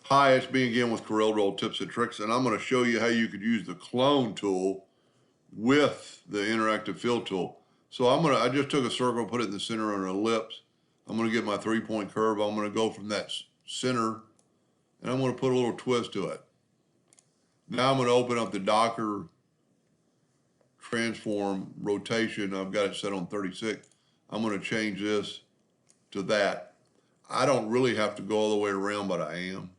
Hi, it's me again with CorelDraw Tips and Tricks, and I'm going to show you how you could use the clone tool with the interactive fill tool. So I just took a circle, put it in the center of an ellipse. I'm going to get my 3-point curve. I'm going to go from that center, and I'm going to put a little twist to it. Now I'm going to open up the Docker transform rotation. I've got it set on 36. I'm going to change this to that. I don't really have to go all the way around, but I am.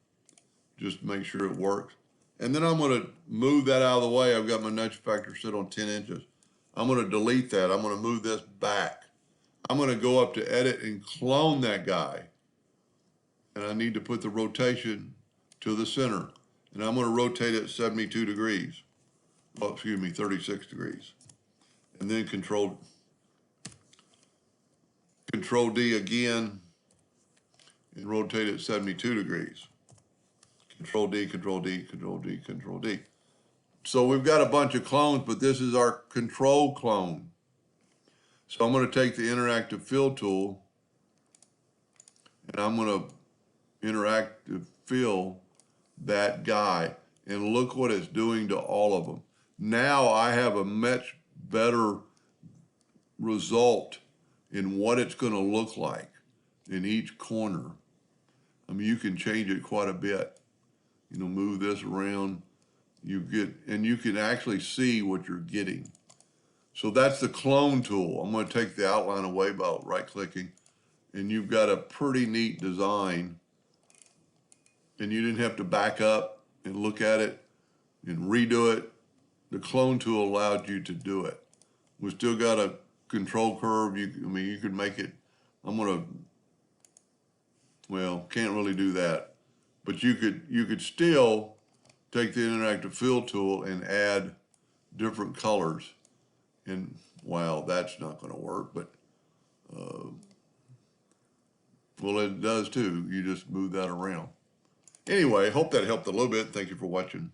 Just to make sure it works. And then I'm going to move that out of the way. I've got my nudge factor set on 10 inches. I'm going to delete that. I'm going to move this back. I'm going to go up to edit and clone that guy. And I need to put the rotation to the center. And I'm going to rotate it 72 degrees. Oh, excuse me, 36 degrees. And then Control D again and rotate it 72 degrees. Control D, Control D, Control D, Control D. So we've got a bunch of clones, but this is our control clone. So I'm going to take the interactive fill tool and I'm going to interactive fill that guy, and look what it's doing to all of them. Now I have a much better result in what it's going to look like in each corner. I mean, you can change it quite a bit. You know, move this around, and you can actually see what you're getting. So that's the clone tool. I'm going to take the outline away by right-clicking, and you've got a pretty neat design, and you didn't have to back up and look at it and redo it. The clone tool allowed you to do it. We still got a control curve. You could make it, can't really do that. But you could still take the interactive fill tool and add different colors. And wow, that's not going to work, but well, it does too. You just move that around. Anyway, hope that helped a little bit. Thank you for watching.